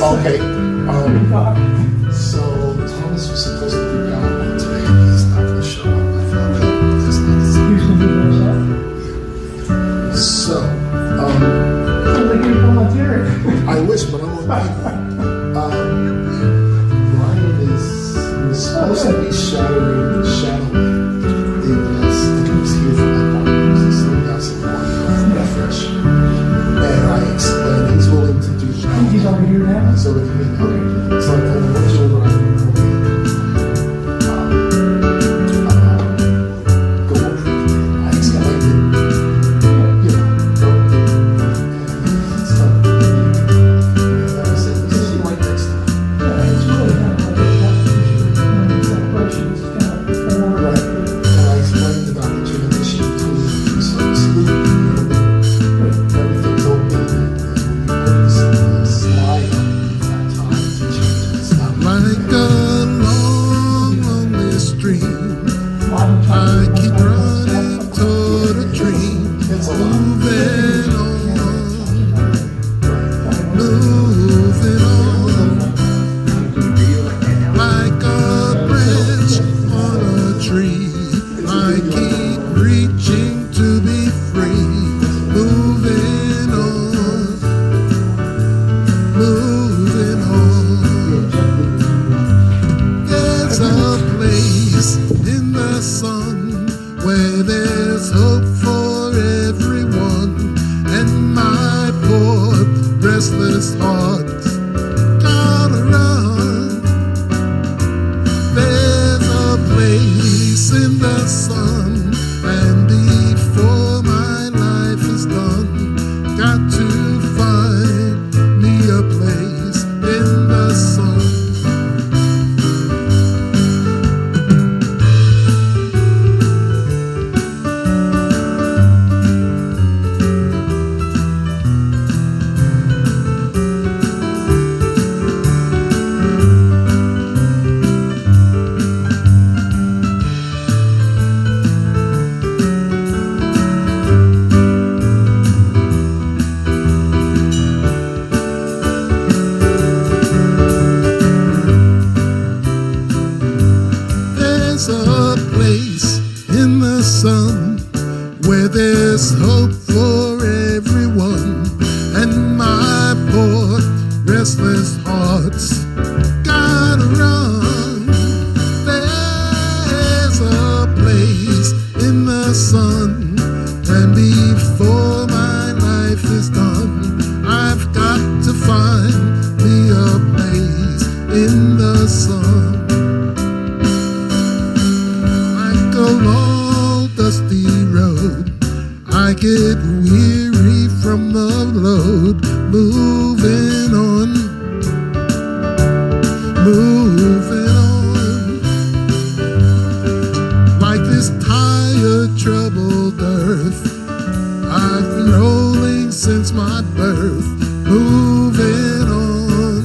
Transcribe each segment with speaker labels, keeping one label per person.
Speaker 1: Okay. So Thomas was supposed to be down today. He's not going to show up. I found out last night. So, I wish, but I'm on Ryan was supposed to be shadowing Schadle. He was here for that part. So we got some more fresh. And I explained he's willing to do that.
Speaker 2: He's over here now?
Speaker 1: He's over here now. Okay. So I told him, what's your Ryan? Go over. I explained it. You know, go. And stuff. And I said, this is you right next time.
Speaker 2: It's really kind of like a celebrations kind of before.
Speaker 1: Right. And I explained about the transition between some sleep, everything's open, and when you put this slide up, you've got time to change it. It's not
Speaker 3: Like a long, lonely stream, I keep running toward a dream,
Speaker 1: it's a lot.
Speaker 3: moving on, moving on, like a branch on a tree. I keep reaching to be free, moving on, moving on. There's a place in the sun where there's hope for everyone, and my poor restless heart gotta run. There's a place in the sun, and before my life is done, got to find me a place in the sun. There's a place in the sun where there's hope for everyone, and my poor restless heart's gotta run. There's a place in the sun, and before my life is done, I've got to find me a place in the sun. Like a long dusty road, I get weary from the load, moving on, moving on. Like this tired, troubled earth, I've been rolling since my birth, moving on,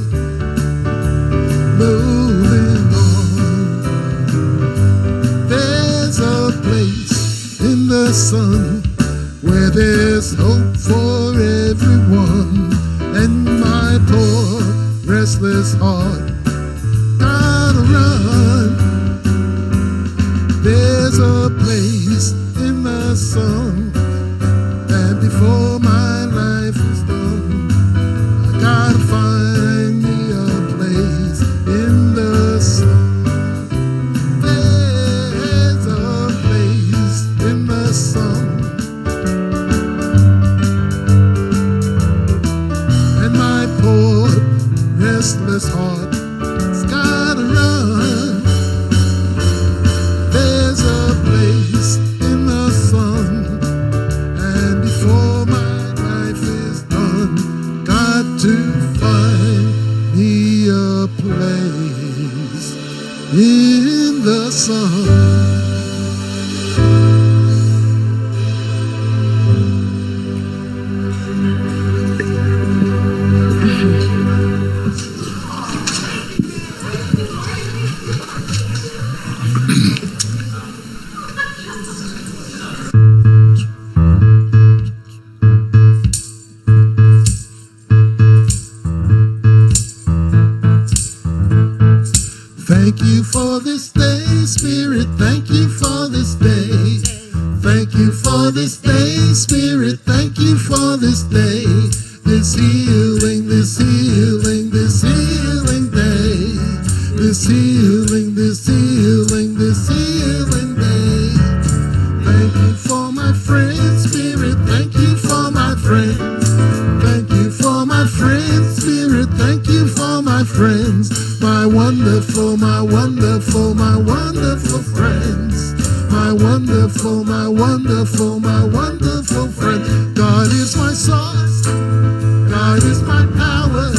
Speaker 3: moving on. There's a place in the sun where there's hope for everyone, and my poor restless heart gotta run. There's a place in the sun, and before my life is done, I gotta find me a place in the sun. There's a place in the sun, and my poor restless heart's gotta run. There's a place in the sun, and before my life is done, got to find me a place in the sun. Thank you for this day, Spirit. Thank you for this day. Thank you for this day, Spirit. Thank you for this day. This healing, this healing, this healing day. This healing, this healing, this healing day. Thank you for my friend, Spirit. Thank you for my friend. Thank you for my friends, Spirit. Thank you for my friends. My wonderful, my wonderful, my wonderful friends. My wonderful, my wonderful, my wonderful friend. God is my source. God is my power.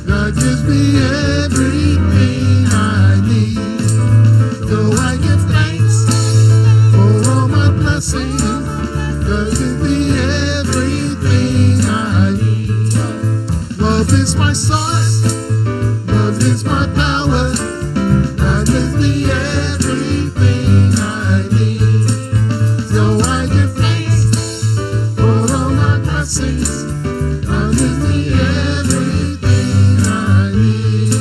Speaker 3: God gives me everything I need. So I give thanks for all my blessings. God gives me everything I need. Love is my source. Love is my power. God gives me everything I need. So I give thanks for all my blessings. God gives me everything I need.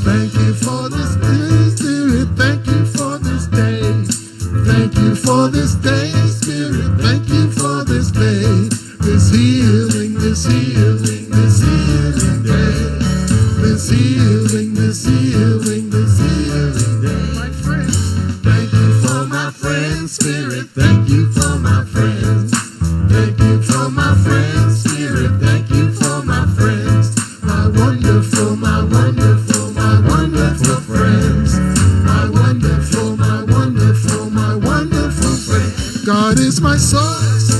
Speaker 3: Thank you for this day, Spirit. Thank you for this day. Thank you for this day, Spirit. Thank you for this day. This healing, this healing, this healing day. This healing, this healing, this healing day. My friends, thank you for my friends, Spirit. Thank you for my friends. Thank you for my friends, Spirit. Thank you for my friends. My wonderful, my wonderful, my wonderful friends. My wonderful, my wonderful, my wonderful friends. God is my source.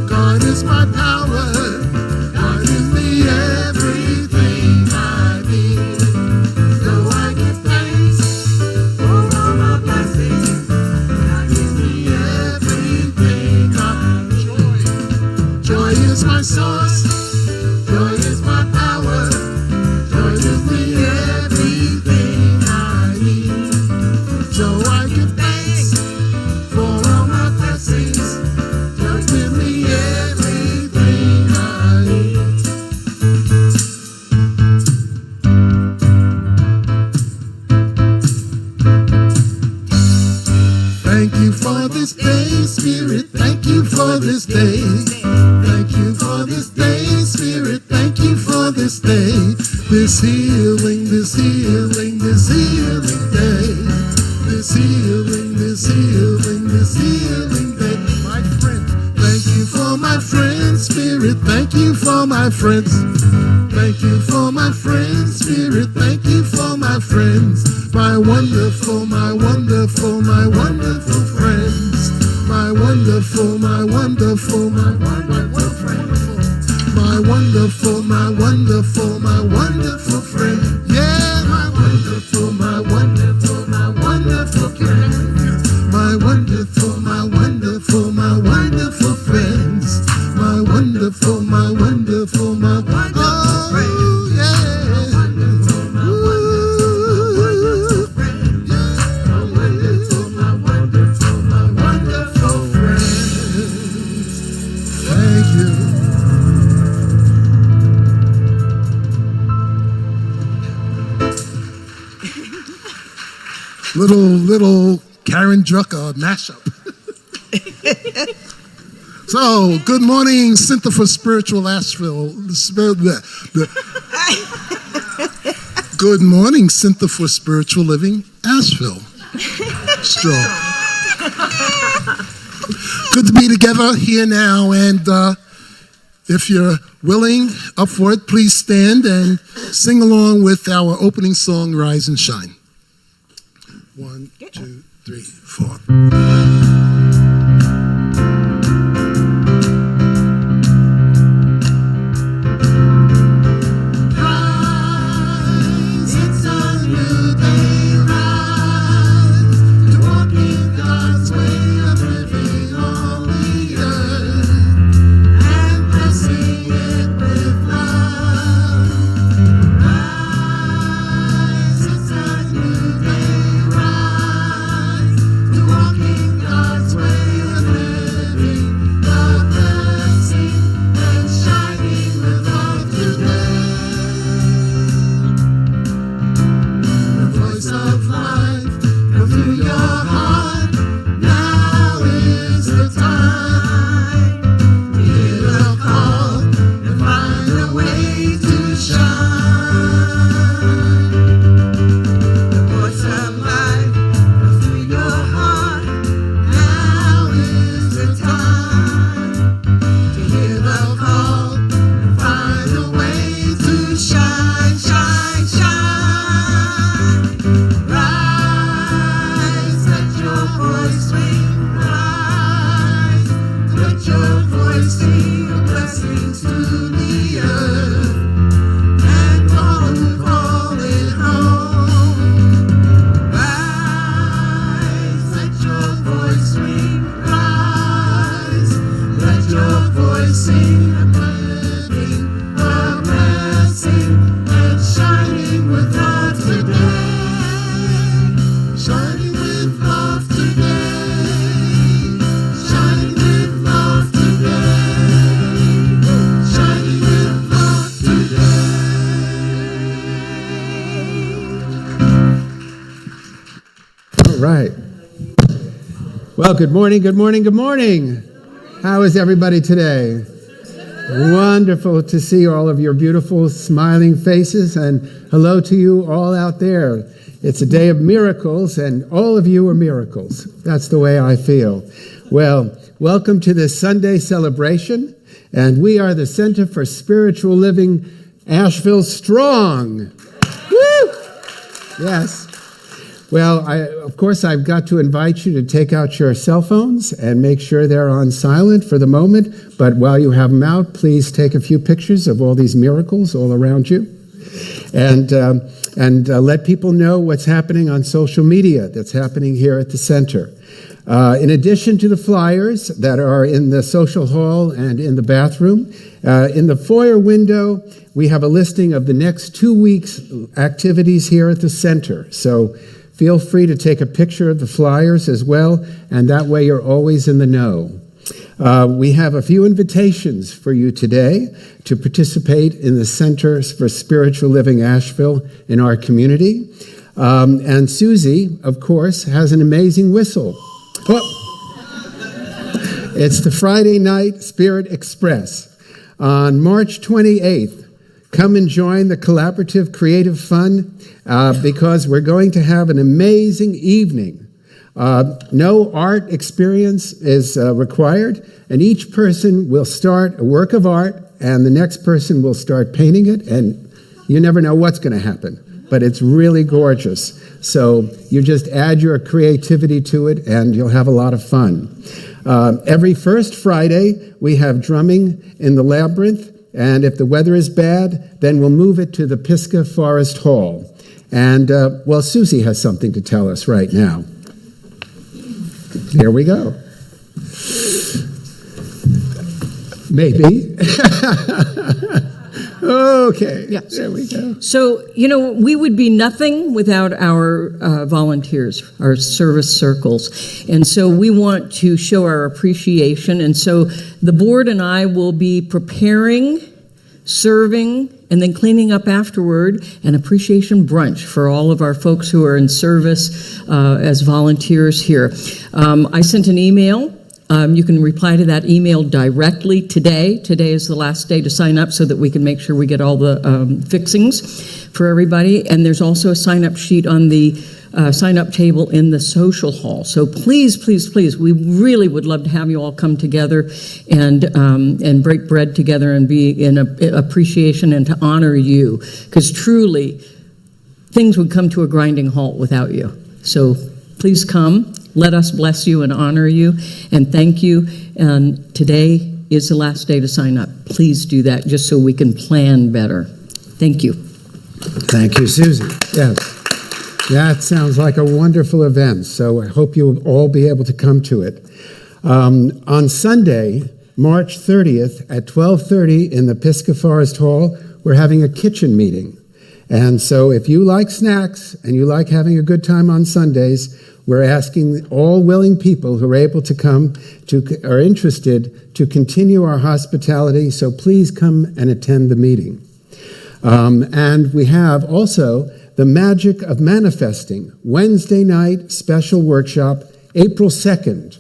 Speaker 3: God is my power. God gives me everything I need. So I give thanks for all my blessings. God gives me everything I need. Joy is my source. Joy is my power. Joy gives me everything I need. So I give thanks for all my blessings. Joy gives me everything I need. Thank you for this day, Spirit. Thank you for this day. Thank you for this day, Spirit. Thank you for this day. This healing, this healing, this healing day. This healing, this healing, this healing day. My friend, thank you for my friends, Spirit. Thank you for my friends. Thank you for my friends, Spirit. Thank you for my friends. My wonderful, my wonderful, my wonderful friends. My wonderful, my wonderful, my wonderful friends. My wonderful, my wonderful, my wonderful friend. Yeah, my wonderful, my wonderful, my wonderful friend. My wonderful, my wonderful, my wonderful friends. My wonderful, my wonderful, my wonderful friend. Oh, yeah. My wonderful, my wonderful, my wonderful friends. Thank you. Little Karen Drucker mashup. So, good morning, Center for Spiritual Asheville. Good morning, Center for Spiritual Living Asheville. Strong. Good to be together here now, and if you're willing, up for it, please stand and sing along with our opening song, Rise and Shine. 1, 2, 3, 4. Walking
Speaker 4: right. Well, good morning, good morning, good morning. How is everybody today? Wonderful to see all of your beautiful smiling faces, and hello to you all out there. It's a day of miracles, and all of you are miracles. That's the way I feel. Well, welcome to this Sunday celebration, and we are the Center for Spiritual Living, Asheville Strong. Woo! Yes. Well, of course, I've got to invite you to take out your cell phones and make sure they're on silent for the moment. But while you have them out, please take a few pictures of all these miracles all around you. And let people know what's happening on social media that's happening here at the center. In addition to the flyers that are in the social hall and in the bathroom, in the foyer window, we have a listing of the next 2 weeks' activities here at the center. So feel free to take a picture of the flyers as well, and that way you're always in the know. We have a few invitations for you today to participate in the Centers for Spiritual Living Asheville in our community. And Suzi, of course, has an amazing whistle. Oh. It's the Friday Night Spirit Express. On March 28th, come and join the collaborative creative fun because we're going to have an amazing evening. No art experience is required, and each person will start a work of art, and the next person will start painting it, and you never know what's going to happen, but it's really gorgeous. So you just add your creativity to it, and you'll have a lot of fun. Every first Friday, we have drumming in the Labyrinth, and if the weather is bad, then we'll move it to the Pisgah Forest Hall. And, well, Suzi has something to tell us right now. Here we go. Maybe. Okay,
Speaker 2: Yes.
Speaker 4: There we go.
Speaker 2: So, we would be nothing without our volunteers, our service circles. And so we want to show our appreciation. And so the board and I will be preparing, serving, and then cleaning up afterward, an appreciation brunch for all of our folks who are in service as volunteers here. I sent an email. You can reply to that email directly today. Today is the last day to sign up so that we can make sure we get all the fixings for everybody. And there's also a sign-up sheet on the sign-up table in the social hall. So please, please, please, we really would love to have you all come together and break bread together and be in appreciation and to honor you. Because truly, things would come to a grinding halt without you. So please come. Let us bless you and honor you and thank you. And today is the last day to sign up. Please do that just so we can plan better. Thank you.
Speaker 4: Thank you, Suzi. Yes, that sounds like a wonderful event. So I hope you will all be able to come to it. On Sunday, March 30th at 12:30 in the Pisgah Forest Hall, we're having a kitchen meeting. And so if you like snacks and you like having a good time on Sundays, we're asking all willing people who are able to come, are interested, to continue our hospitality. So please come and attend the meeting. And we have also the Magic of Manifesting, Wednesday night special workshop, April 2nd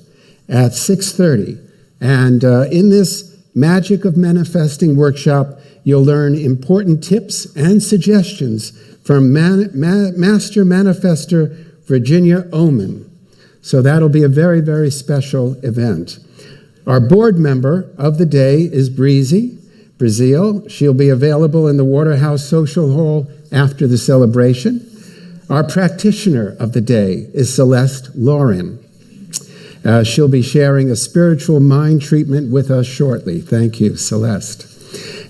Speaker 4: at 6:30. And in this Magic of Manifesting workshop, you'll learn important tips and suggestions from Master Manifester Virginia Oman. So that'll be a very, very special event. Our board member of the day is Breezy Brazil. She'll be available in the Waterhouse Social Hall after the celebration. Our practitioner of the day is Celeste Lauren. She'll be sharing a spiritual mind treatment with us shortly. Thank you, Celeste.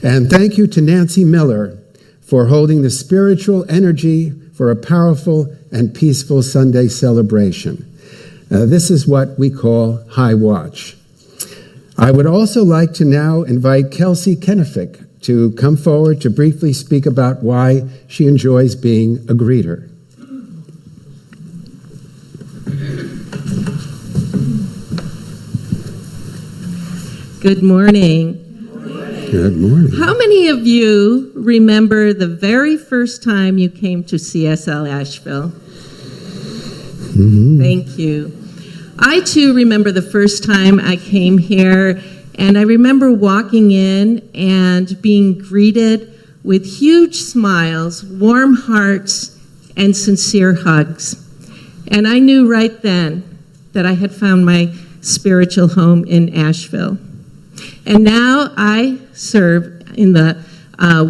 Speaker 4: And thank you to Nancy Miller for holding the spiritual energy for a powerful and peaceful Sunday celebration. This is what we call High Watch. I would also like to now invite Kelsey Kennefic to come forward to briefly speak about why she enjoys being a greeter.
Speaker 5: Good morning.
Speaker 4: Good morning.
Speaker 5: How many of you remember the very first time you came to CSL Asheville? Thank you. I too remember the first time I came here, and I remember walking in and being greeted with huge smiles, warm hearts, and sincere hugs. And I knew right then that I had found my spiritual home in Asheville. And now I serve in the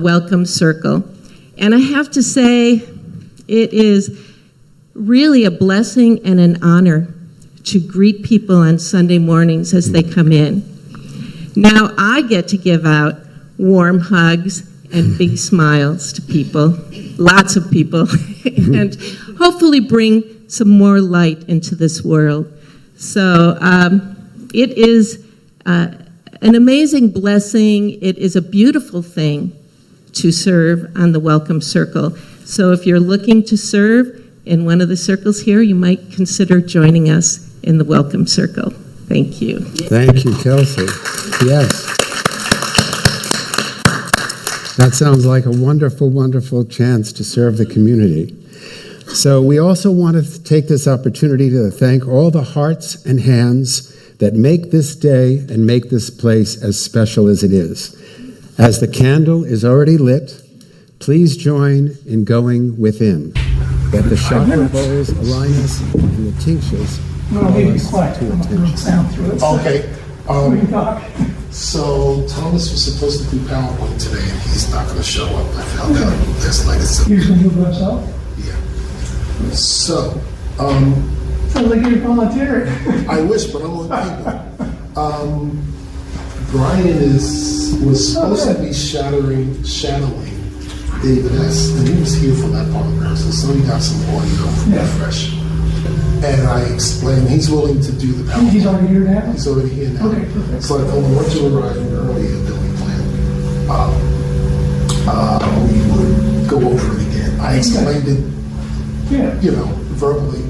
Speaker 5: Welcome Circle. And I have to say, it is really a blessing and an honor to greet people on Sunday mornings as they come in. Now I get to give out warm hugs and big smiles to people, lots of people, and hopefully bring some more light into this world. So it is an amazing blessing. It is a beautiful thing to serve on the Welcome Circle. So if you're looking to serve in one of the circles here, you might consider joining us in the Welcome Circle. Thank you.
Speaker 4: Thank you, Kelsey. Yes. That sounds like a wonderful, wonderful chance to serve the community. So we also want to take this opportunity to thank all the hearts and hands that make this day and make this place as special as it is. As the candle is already lit, please join in going within. That the chakra bowls align us and the tinctures call us to attention.
Speaker 1: Okay.
Speaker 6: We can talk.
Speaker 1: So Thomas was supposed to do PowerPoint today, and he's not going to show up. I found out last night.
Speaker 6: He's going to do it himself?
Speaker 1: Yeah. So,
Speaker 6: Sounds like you're volunteering.
Speaker 1: I wish, but I'm on people. Brian was supposed to be shadowing David S. And he was here for that part of the rehearsal, so he got some audio refresh. And I explained he's willing to do the PowerPoint.
Speaker 6: He's already here now?
Speaker 1: He's already here now.
Speaker 6: Okay, perfect.
Speaker 1: So I told him once you arrive early and then we plan. We would go over it again. I explained it, verbally.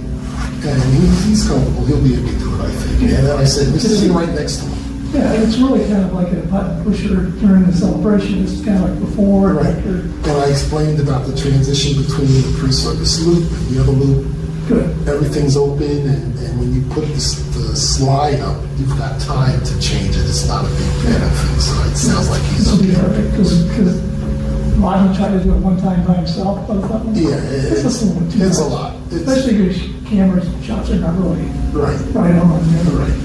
Speaker 1: And he's comfortable. He'll be able to do it, I think. And then I said, we're sitting right next to him.
Speaker 6: Yeah, it's really kind of like a button pusher during the celebration. It's kind of like before and
Speaker 1: Right.
Speaker 6: after.
Speaker 1: And I explained about the transition between the pre-service loop and the other loop.
Speaker 6: Good.
Speaker 1: Everything's open, and when you put the slide up, you've got time to change it. It's not a big benefit, so it sounds like he's
Speaker 6: This will be
Speaker 1: okay.
Speaker 6: perfect, because Lionel tried to do it one time by himself, but I thought,
Speaker 1: Yeah,
Speaker 6: it's just a little too
Speaker 1: it's a
Speaker 6: much.
Speaker 1: lot.
Speaker 6: Especially because cameras shots are not really
Speaker 1: Right.
Speaker 6: right on the other.
Speaker 1: Right.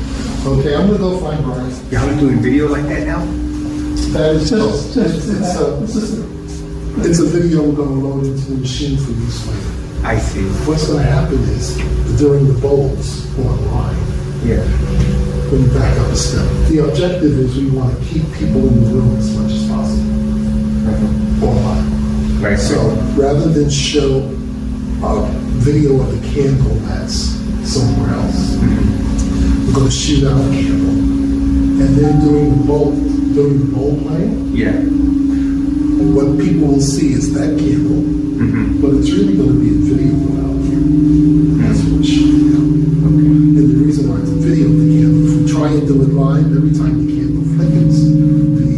Speaker 1: Okay, I'm gonna go find Brian.
Speaker 7: Y'all doing video like that now?
Speaker 1: That is
Speaker 6: Just
Speaker 1: it's a video we're gonna load into the machine for use later.
Speaker 7: I see.
Speaker 1: What's gonna happen is during the bowls online,
Speaker 7: Yeah.
Speaker 1: when you back up a step, the objective is we want to keep people in the room as much as possible online.
Speaker 7: Right.
Speaker 1: So rather than show a video of the candle that's somewhere else, we're going to shoot out a candle, and then during the bowl playing,
Speaker 7: Yeah.
Speaker 1: what people will see is that candle, but it's really going to be a video out here. That's what it's shooting out. And the reason why it's a video of the candle, if we try and do it live, every time the candle flickers, the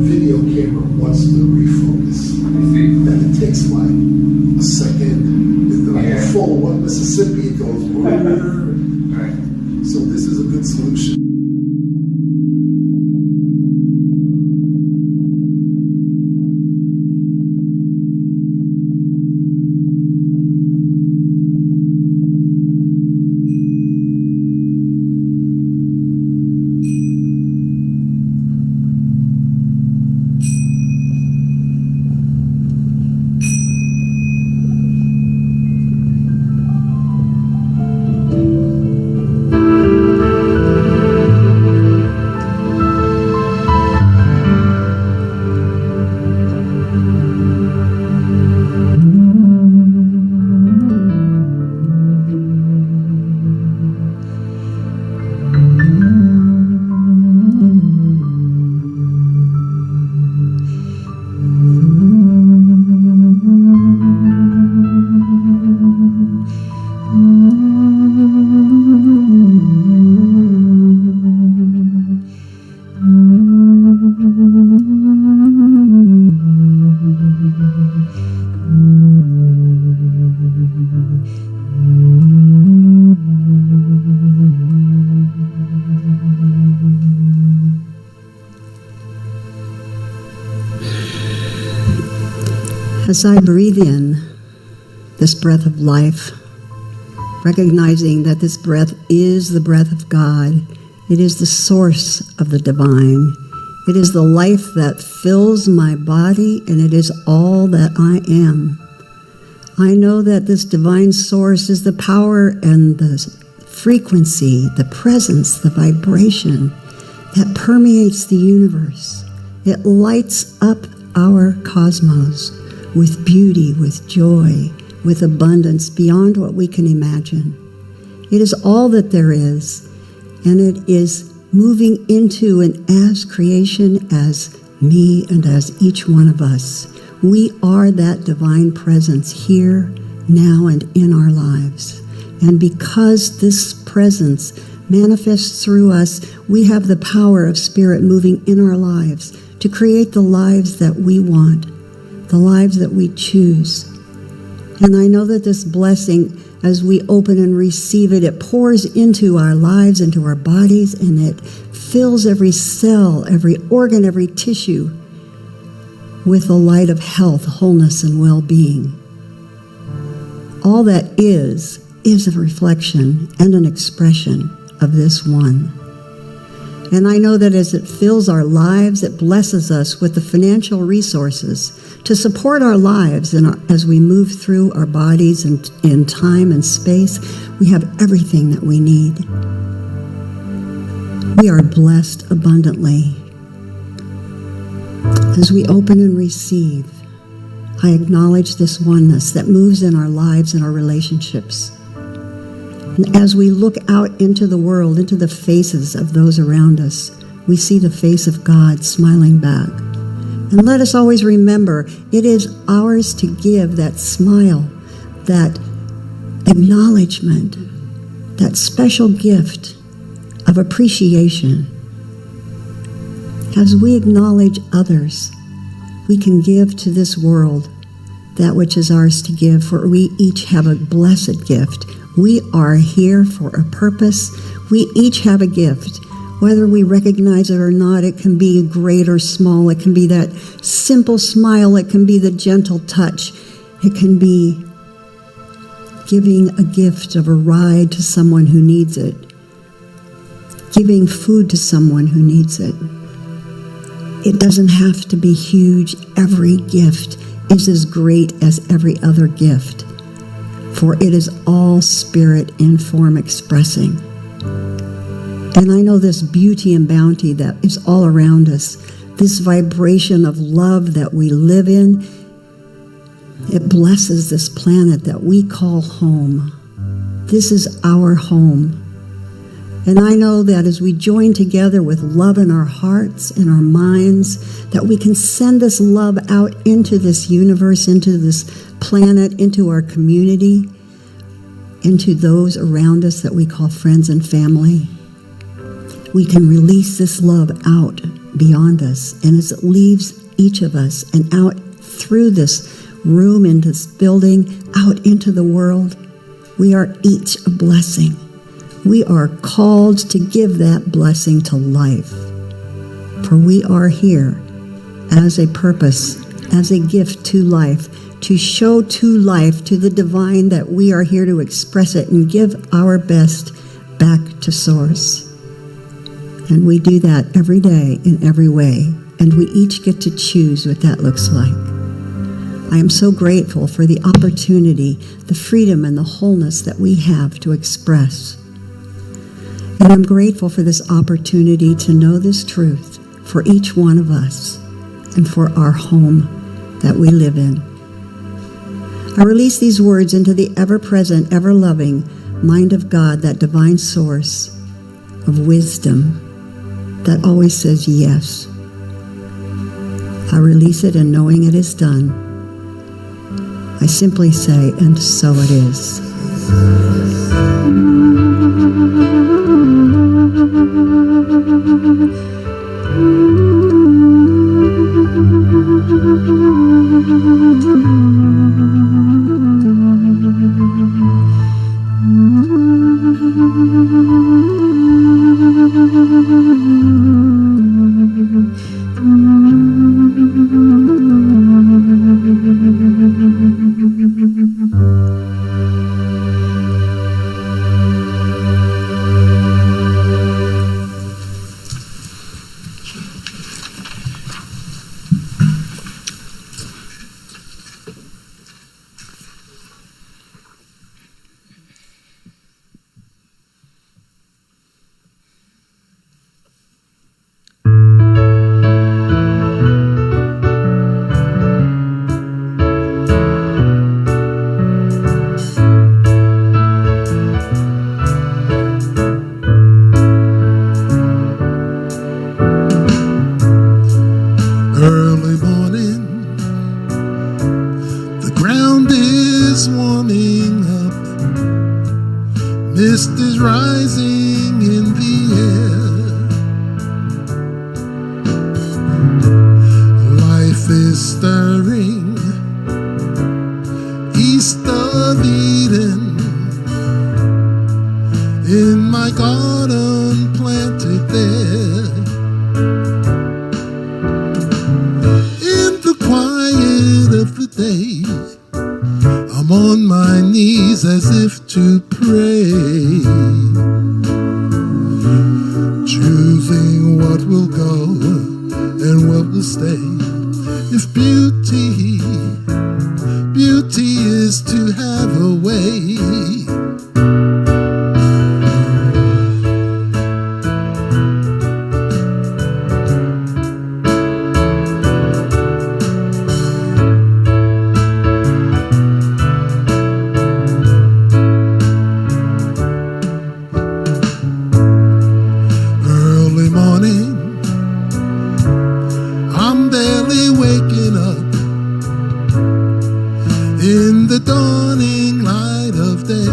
Speaker 1: video camera wants to refocus. And it takes like a second, and like a full one Mississippi, it goes.
Speaker 7: Right.
Speaker 1: So this is a good solution.
Speaker 8: As I breathe in this breath of life, recognizing that this breath is the breath of God, it is the source of the divine. It is the life that fills my body, and it is all that I am. I know that this divine source is the power and the frequency, the presence, the vibration that permeates the universe. It lights up our cosmos with beauty, with joy, with abundance beyond what we can imagine. It is all that there is, and it is moving into and as creation as me and as each one of us. We are that divine presence here, now, and in our lives. And because this presence manifests through us, we have the power of Spirit moving in our lives to create the lives that we want, the lives that we choose. And I know that this blessing, as we open and receive it, it pours into our lives, into our bodies, and it fills every cell, every organ, every tissue with the light of health, wholeness, and well-being. All that is a reflection and an expression of this one. And I know that as it fills our lives, it blesses us with the financial resources to support our lives as we move through our bodies and in time and space. We have everything that we need. We are blessed abundantly. As we open and receive, I acknowledge this oneness that moves in our lives and our relationships. And as we look out into the world, into the faces of those around us, we see the face of God smiling back. And let us always remember, it is ours to give that smile, that acknowledgement, that special gift of appreciation. As we acknowledge others, we can give to this world that which is ours to give, for we each have a blessed gift. We are here for a purpose. We each have a gift. Whether we recognize it or not, it can be great or small. It can be that simple smile. It can be the gentle touch. It can be giving a gift of a ride to someone who needs it. Giving food to someone who needs it. It doesn't have to be huge. Every gift is as great as every other gift, for it is all spirit in form expressing. And I know this beauty and bounty that is all around us, this vibration of love that we live in, it blesses this planet that we call home. This is our home. And I know that as we join together with love in our hearts and our minds, that we can send this love out into this universe, into this planet, into our community, into those around us that we call friends and family. We can release this love out beyond us. And as it leaves each of us and out through this room, into this building, out into the world, we are each a blessing. We are called to give that blessing to life. For we are here as a purpose, as a gift to life, to show to life, to the divine, that we are here to express it and give our best back to Source. And we do that every day in every way. And we each get to choose what that looks like. I am so grateful for the opportunity, the freedom, and the wholeness that we have to express. And I'm grateful for this opportunity to know this truth for each one of us and for our home that we live in. I release these words into the ever-present, ever-loving mind of God, that divine source of wisdom that always says yes. I release it, and knowing it is done, I simply say, and so it is.
Speaker 3: in my garden planted there. In the quiet of the day, I'm on my knees as if to pray, choosing what will go and what will stay. If beauty is to have a way, early morning, I'm barely waking up in the dawning light of day.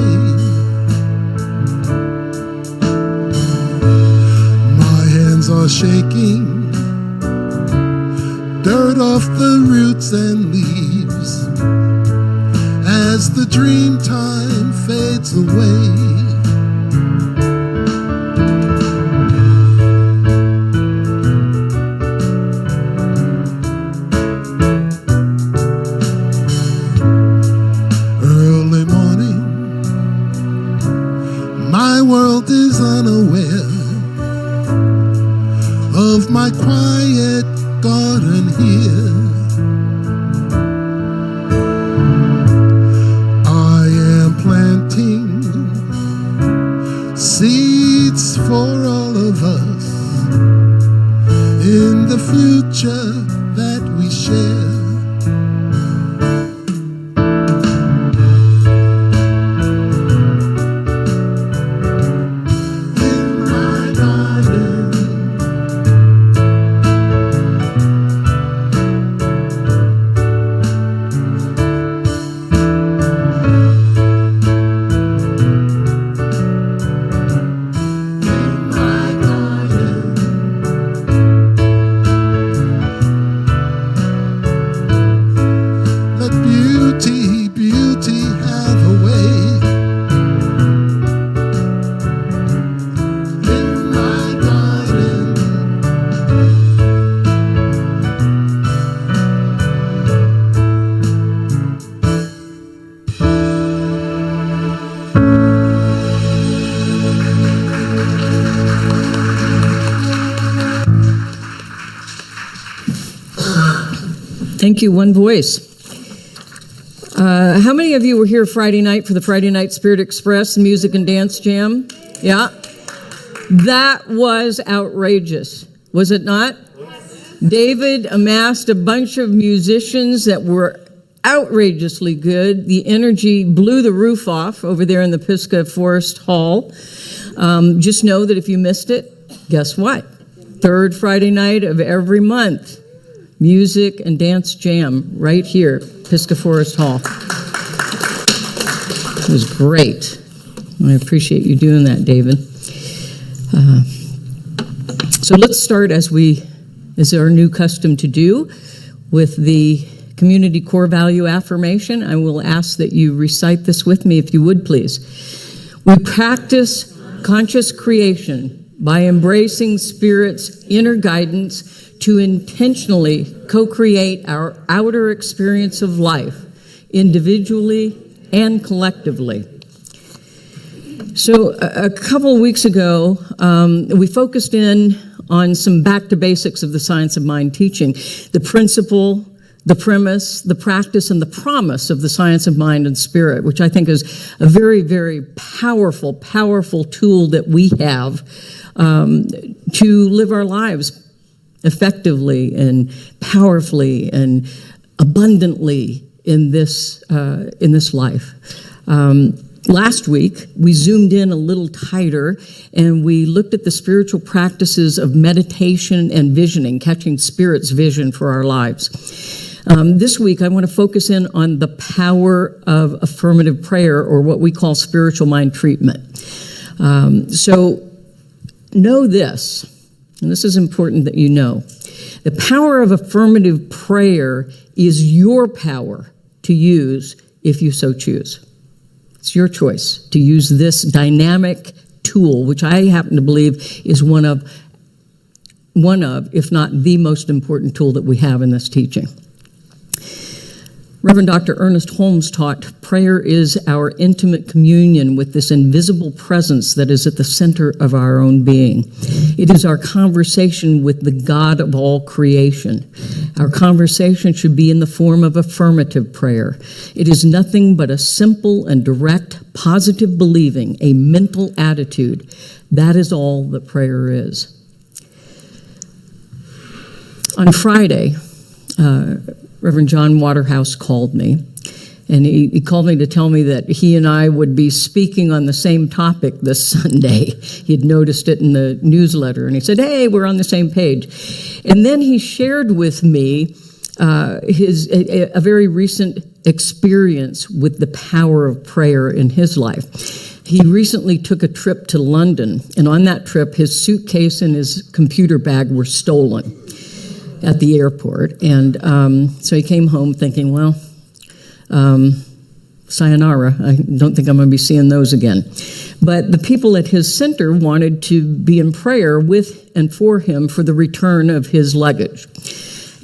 Speaker 3: My hands are shaking, dirt off the roots and leaves as the dream time fades away. My world is unaware of my quiet garden here. I am planting seeds for all of us in the future that we share. Beauty have a way in my garden.
Speaker 2: Thank you, one voice. How many of you were here Friday night for the Friday Night Spirit Express Music and Dance Jam? Yeah? That was outrageous, was it not? David amassed a bunch of musicians that were outrageously good. The energy blew the roof off over there in the Pisgah Forest Hall. Just know that if you missed it, guess what? Third Friday night of every month, Music and Dance Jam right here, Pisgah Forest Hall. It was great. I appreciate you doing that, David. So let's start as our new custom to do, with the community core value affirmation. I will ask that you recite this with me, if you would, please. We practice conscious creation by embracing Spirit's inner guidance to intentionally co-create our outer experience of life, individually and collectively. So a couple of weeks ago, we focused in on some back to basics of the science of mind teaching, the principle, the premise, the practice, and the promise of the science of mind and spirit, which I think is a very, very powerful, powerful tool that we have to live our lives effectively and powerfully and abundantly in this life. Last week, we zoomed in a little tighter and we looked at the spiritual practices of meditation and visioning, catching Spirit's vision for our lives. This week, I want to focus in on the power of affirmative prayer, or what we call spiritual mind treatment. So know this, and this is important that you know. The power of affirmative prayer is your power to use if you so choose. It's your choice to use this dynamic tool, which I happen to believe is one of, if not the most important tool that we have in this teaching. Reverend Dr. Ernest Holmes taught prayer is our intimate communion with this invisible presence that is at the center of our own being. It is our conversation with the God of all creation. Our conversation should be in the form of affirmative prayer. It is nothing but a simple and direct positive believing, a mental attitude. That is all that prayer is. On Friday, Reverend John Waterhouse called me, and he called me to tell me that he and I would be speaking on the same topic this Sunday. He had noticed it in the newsletter, and he said, hey, we're on the same page. And then he shared with me a very recent experience with the power of prayer in his life. He recently took a trip to London, and on that trip, his suitcase and his computer bag were stolen at the airport. And so he came home thinking, well, sayonara. I don't think I'm going to be seeing those again. But the people at his center wanted to be in prayer with and for him for the return of his luggage.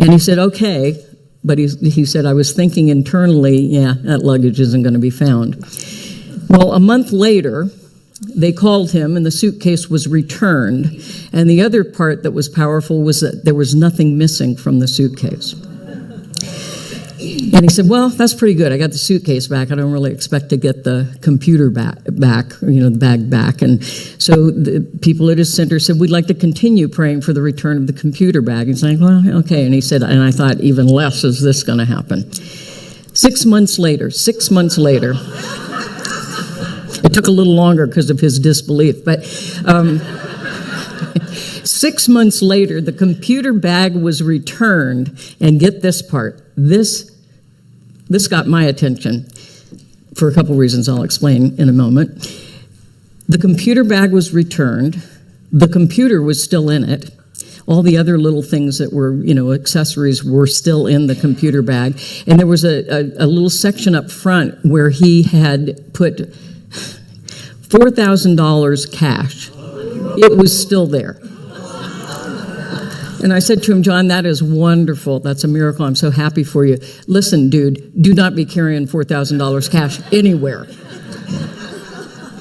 Speaker 2: And he said, okay. But he said, I was thinking internally, yeah, that luggage isn't going to be found. Well, a month later, they called him, and the suitcase was returned. And the other part that was powerful was that there was nothing missing from the suitcase. And he said, well, that's pretty good. I got the suitcase back. I don't really expect to get the computer back, the bag back. And so the people at his center said, we'd like to continue praying for the return of the computer bag. He's like, well, okay. And he said, and I thought, even less is this going to happen. 6 months later, it took a little longer because of his disbelief, but 6 months later, the computer bag was returned, and get this part, this got my attention for a couple reasons I'll explain in a moment. The computer bag was returned, the computer was still in it, all the other little things that were, accessories were still in the computer bag, and there was a little section up front where he had put $4,000 cash. It was still there. And I said to him, John, that is wonderful. That's a miracle. I'm so happy for you. Listen, dude, do not be carrying $4,000 cash anywhere.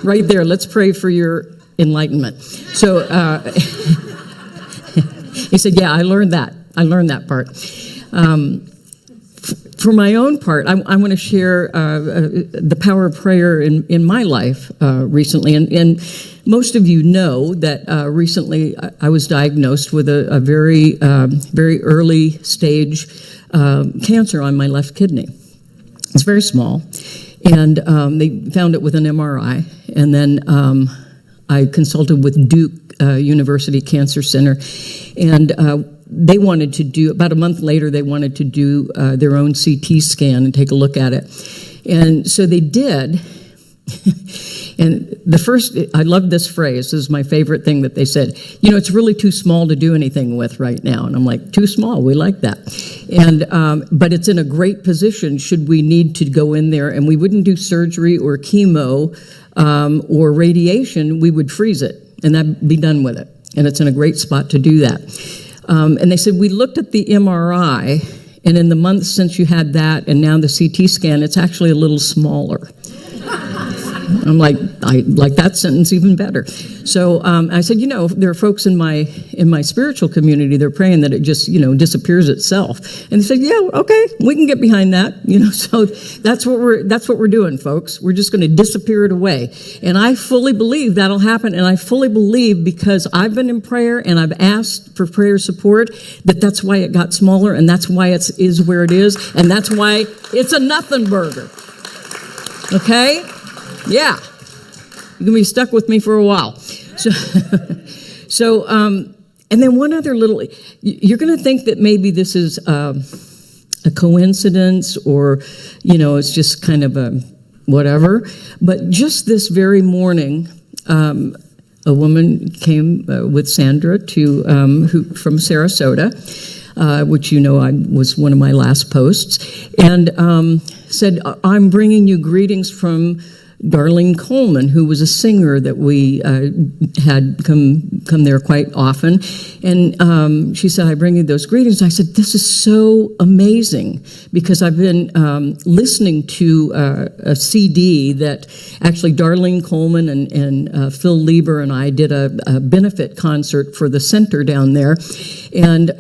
Speaker 2: Right there. Let's pray for your enlightenment. So he said, yeah, I learned that part. For my own part, I want to share the power of prayer in my life recently. And most of you know that recently I was diagnosed with a very, very early stage cancer on my left kidney. It's very small. And they found it with an MRI. And then I consulted with Duke University Cancer Center. And they wanted to do, about a month later, they wanted to do their own CT scan and take a look at it. And so they did. And I love this phrase. This is my favorite thing that they said. It's really too small to do anything with right now. And I'm like, too small, we like that. And but it's in a great position should we need to go in there, and we wouldn't do surgery or chemo or radiation. We would freeze it, and that'd be done with it. And it's in a great spot to do that. And they said, we looked at the MRI, and in the months since you had that and now the CT scan, it's actually a little smaller. I'm like, I like that sentence even better. So I said, there are folks in my spiritual community, they're praying that it just, disappears itself. And they said, yeah, okay, we can get behind that. So that's what we're doing, folks. We're just going to disappear it away. And I fully believe that'll happen. And I fully believe, because I've been in prayer and I've asked for prayer support, that's why it got smaller, and that's why it is where it is, and that's why it's a nothing burger. Okay? Yeah, you're going to be stuck with me for a while. So, and then one other little, you're going to think that maybe this is a coincidence, or, it's just kind of a whatever. But just this very morning, a woman came with Sandra from Sarasota, which I was one of my last posts, and said, I'm bringing you greetings from Darlene Coleman, who was a singer that we had come there quite often. And she said, I bring you those greetings. I said, this is so amazing, because I've been listening to a CD that actually Darlene Coleman and Phil Lieber and I did a benefit concert for the center down there. And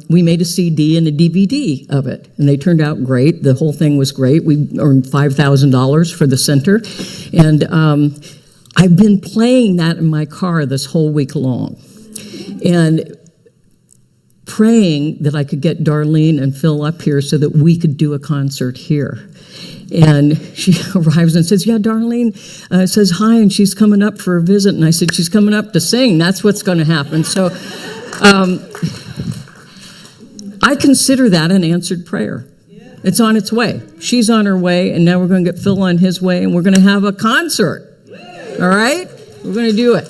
Speaker 2: we made a CD and a DVD of it. And they turned out great. The whole thing was great. We earned $5,000 for the center. And I've been playing that in my car this whole week long. And praying that I could get Darlene and Phil up here so that we could do a concert here. And she arrives and says, yeah, Darlene says hi, and she's coming up for a visit. And I said, she's coming up to sing. That's what's going to happen. So I consider that an answered prayer. It's on its way. She's on her way, and now we're going to get Phil on his way, and we're going to have a concert. All right? We're going to do it.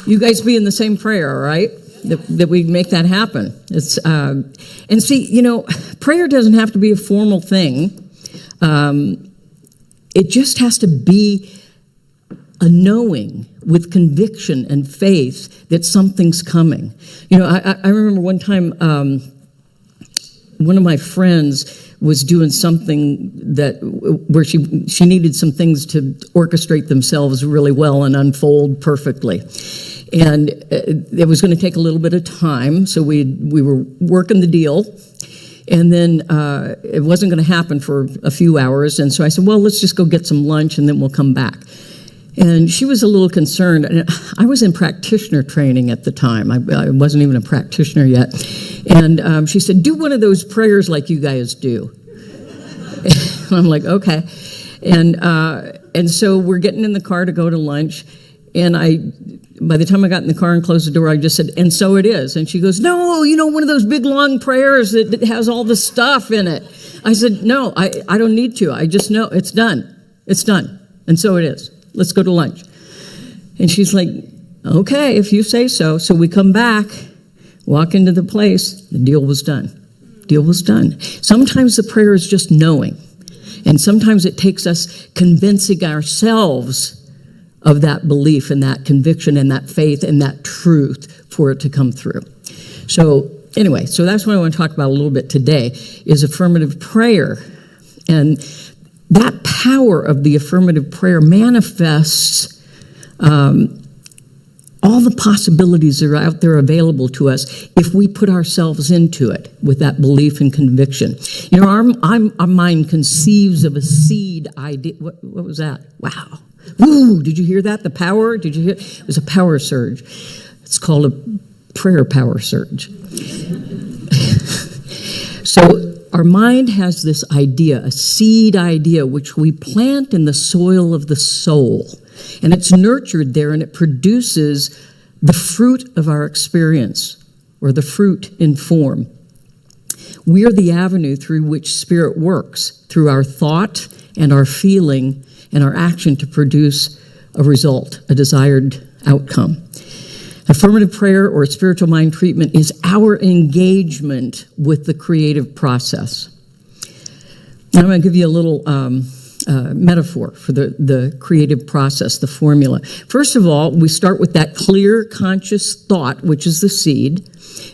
Speaker 2: You guys be in the same prayer, all right? That we make that happen. It's and see, prayer doesn't have to be a formal thing. It just has to be a knowing with conviction and faith that something's coming. I remember one time one of my friends was doing something where she needed some things to orchestrate themselves really well and unfold perfectly. And it was going to take a little bit of time, so we were working the deal. And then it wasn't going to happen for a few hours, and so I said, well, let's just go get some lunch, and then we'll come back. And she was a little concerned. And I was in practitioner training at the time. I wasn't even a practitioner yet. And she said, do one of those prayers like you guys do. And I'm like, okay. And so we're getting in the car to go to lunch, and by the time I got in the car and closed the door, I just said, and so it is. And she goes, no, one of those big, long prayers that has all the stuff in it. I said, no, I don't need to. I just know it's done. It's done. And so it is. Let's go to lunch. And she's like, okay, if you say so. So we come back, walk into the place. The deal was done. Deal was done. Sometimes the prayer is just knowing. And sometimes it takes us convincing ourselves of that belief and that conviction and that faith and that truth for it to come through. So anyway, so that's what I want to talk about a little bit today is affirmative prayer. And that power of the affirmative prayer manifests all the possibilities that are out there available to us if we put ourselves into it with that belief and conviction. Our mind conceives of a seed idea. What was that? Wow. Woo, did you hear that? The power? Did you hear? It was a power surge. It's called a prayer power surge. So our mind has this idea, a seed idea, which we plant in the soil of the soul. And it's nurtured there, and it produces the fruit of our experience, or the fruit in form. We are the avenue through which Spirit works, through our thought and our feeling and our action to produce a result, a desired outcome. Affirmative prayer or spiritual mind treatment is our engagement with the creative process. Now I'm going to give you a little metaphor for the creative process, the formula. First of all, we start with that clear, conscious thought, which is the seed,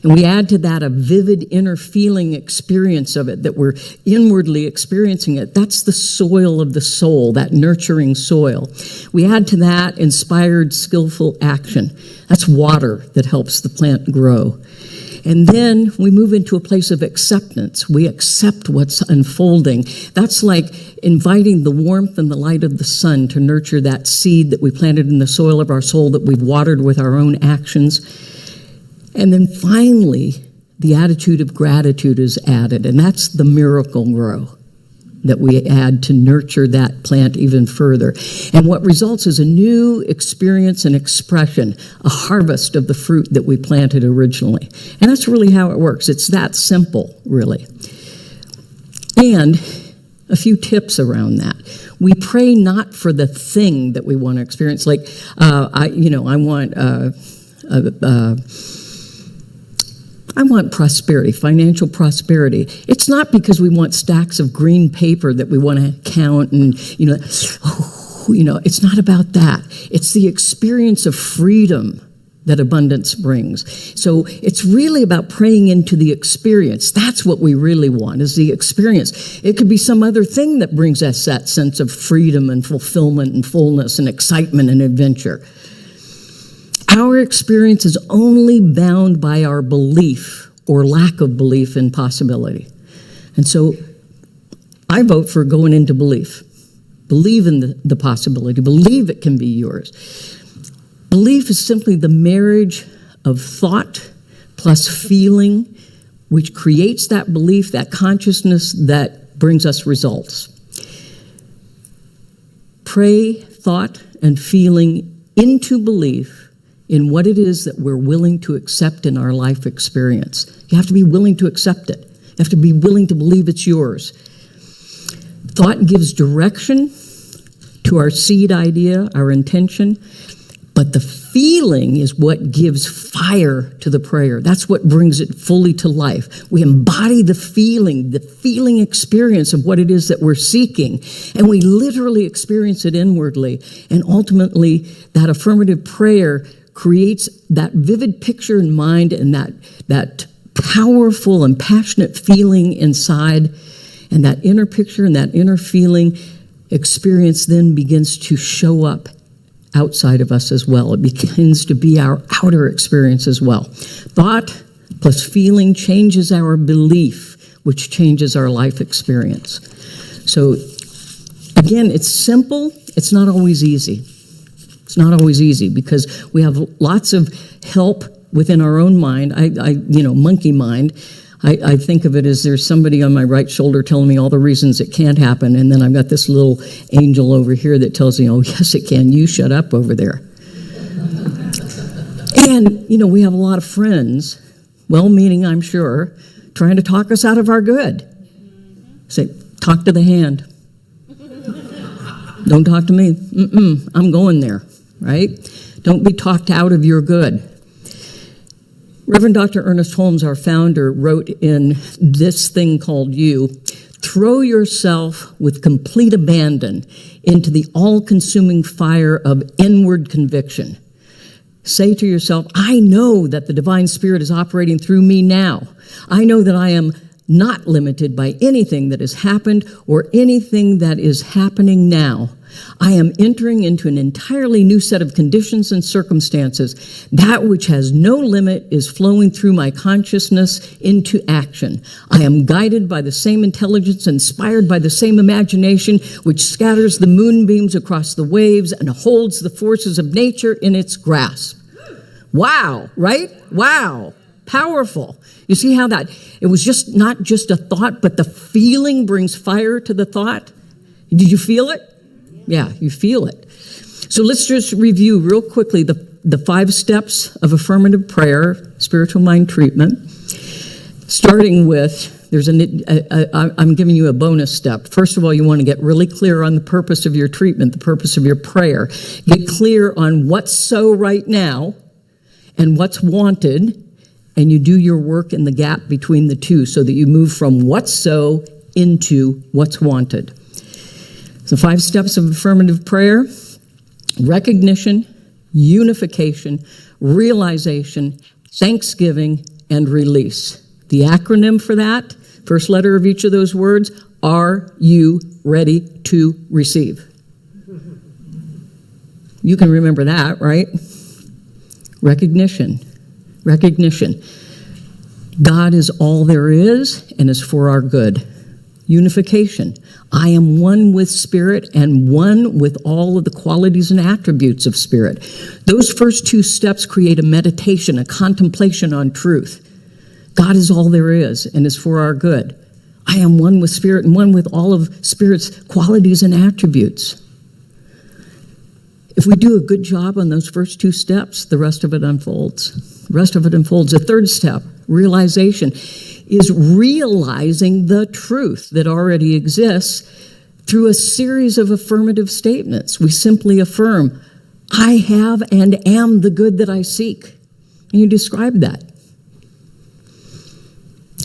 Speaker 2: and we add to that a vivid inner feeling experience of it, that we're inwardly experiencing it. That's the soil of the soul, that nurturing soil. We add to that inspired, skillful action. That's water that helps the plant grow. And then we move into a place of acceptance. We accept what's unfolding. That's like inviting the warmth and the light of the sun to nurture that seed that we planted in the soil of our soul that we've watered with our own actions. And then finally, the attitude of gratitude is added, and that's the miracle grow that we add to nurture that plant even further. And what results is a new experience and expression, a harvest of the fruit that we planted originally. And that's really how it works. It's that simple, really. And a few tips around that. We pray not for the thing that we want to experience. Like, I want prosperity, financial prosperity. It's not because we want stacks of green paper that we want to count and, it's not about that. It's the experience of freedom that abundance brings. So it's really about praying into the experience. That's what we really want, is the experience. It could be some other thing that brings us that sense of freedom and fulfillment and fullness and excitement and adventure. Our experience is only bound by our belief or lack of belief in possibility. And so I vote for going into belief. Believe in the possibility. Believe it can be yours. Belief is simply the marriage of thought plus feeling, which creates that belief, that consciousness that brings us results. Pray thought and feeling into belief in what it is that we're willing to accept in our life experience. You have to be willing to accept it. You have to be willing to believe it's yours. Thought gives direction to our seed idea, our intention, but the feeling is what gives fire to the prayer. That's what brings it fully to life. We embody the feeling experience of what it is that we're seeking, and we literally experience it inwardly. And ultimately, that affirmative prayer creates that vivid picture in mind and that powerful and passionate feeling inside, and that inner picture and that inner feeling experience then begins to show up outside of us as well. It begins to be our outer experience as well. Thought plus feeling changes our belief, which changes our life experience. So again, it's simple. It's not always easy. It's not always easy because we have lots of help within our own mind. Monkey mind. I think of it as there's somebody on my right shoulder telling me all the reasons it can't happen, and then I've got this little angel over here that tells me, oh, yes, it can. You shut up over there. And, we have a lot of friends, well-meaning, I'm sure, trying to talk us out of our good. Say, talk to the hand. Don't talk to me. I'm going there, right? Don't be talked out of your good. Reverend Dr. Ernest Holmes, our founder, wrote in this thing called You, throw yourself with complete abandon into the all-consuming fire of inward conviction. Say to yourself, I know that the divine spirit is operating through me now. I know that I am not limited by anything that has happened or anything that is happening now. I am entering into an entirely new set of conditions and circumstances. That which has no limit is flowing through my consciousness into action. I am guided by the same intelligence, inspired by the same imagination, which scatters the moonbeams across the waves and holds the forces of nature in its grasp. Wow, right? Wow. Powerful. You see how that, it was just not just a thought, but the feeling brings fire to the thought? Did you feel it? Yeah, you feel it. So let's just review real quickly the 5 steps of affirmative prayer, spiritual mind treatment. Starting with, I'm giving you a bonus step. First of all, you want to get really clear on the purpose of your treatment, the purpose of your prayer. Get clear on what's so right now and what's wanted, and you do your work in the gap between the two so that you move from what's so into what's wanted. So 5 steps of affirmative prayer: recognition, unification, realization, thanksgiving, and release. The acronym for that, first letter of each of those words, are you ready to receive? You can remember that, right? Recognition. God is all there is and is for our good. Unification. I am one with Spirit and one with all of the qualities and attributes of Spirit. Those first 2 steps create a meditation, a contemplation on truth. God is all there is and is for our good. I am one with Spirit and one with all of Spirit's qualities and attributes. If we do a good job on those first 2 steps, the rest of it unfolds. The 3rd step, realization, is realizing the truth that already exists through a series of affirmative statements. We simply affirm, I have and am the good that I seek. And you describe that.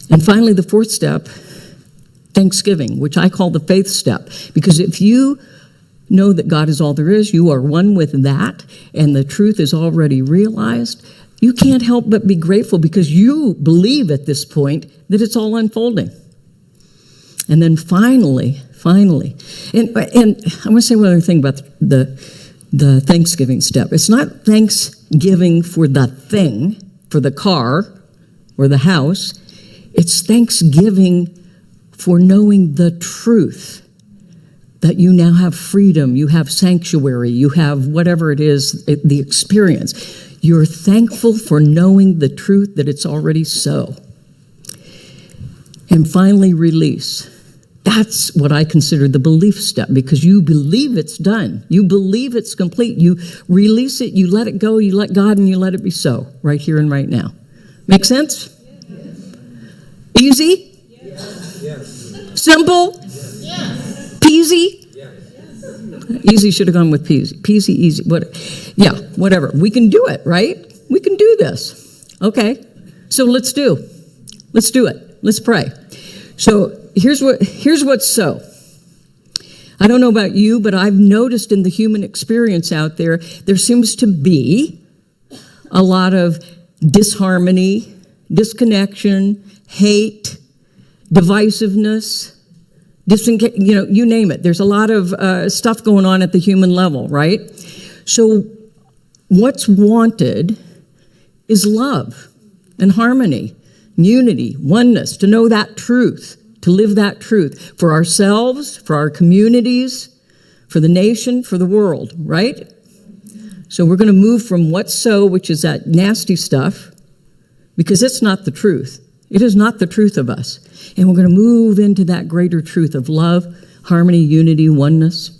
Speaker 2: And finally, the 4th step, thanksgiving, which I call the faith step. Because if you know that God is all there is, you are one with that, and the truth is already realized, you can't help but be grateful because you believe at this point that it's all unfolding. And then finally, and I want to say one other thing about the Thanksgiving step. It's not thanksgiving for the thing, for the car or the house. It's thanksgiving for knowing the truth, that you now have freedom, you have sanctuary, you have whatever it is, the experience. You're thankful for knowing the truth that it's already so. And finally, release. That's what I consider the belief step, because you believe it's done. You believe it's complete. You release it, you let it go, you let God, and you let it be so, right here and right now. Make sense? Yes. Easy? Yes. Simple? Yes. Peasy? Yes. Easy should have gone with peasy. Peasy, easy. Yeah, whatever. We can do it, right? We can do this. Okay. So let's do it. Let's pray. So here's what's so. I don't know about you, but I've noticed in the human experience out there seems to be a lot of disharmony, disconnection, hate, divisiveness, you name it. There's a lot of stuff going on at the human level, right? So what's wanted is love and harmony, unity, oneness, to know that truth, to live that truth for ourselves, for our communities, for the nation, for the world, right? So we're going to move from what's so, which is that nasty stuff, because it's not the truth. It is not the truth of us. And we're going to move into that greater truth of love, harmony, unity, oneness.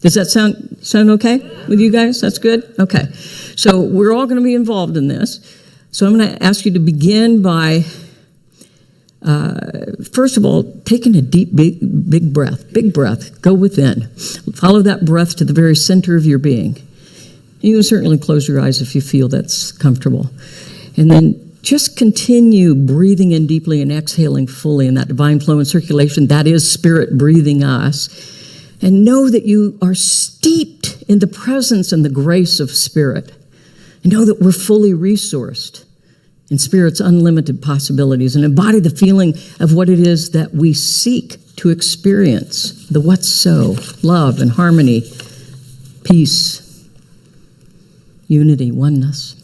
Speaker 2: Does that sound okay with you guys? That's good? Okay. So we're all going to be involved in this. So I'm going to ask you to begin by, first of all, taking a deep, big breath. Big breath. Go within. Follow that breath to the very center of your being. You can certainly close your eyes if you feel that's comfortable. And then just continue breathing in deeply and exhaling fully in that divine flow and circulation. That is Spirit breathing us. And know that you are steeped in the presence and the grace of Spirit. And know that we're fully resourced in Spirit's unlimited possibilities, and embody the feeling of what it is that we seek to experience, the what's so, love and harmony, peace, unity, oneness.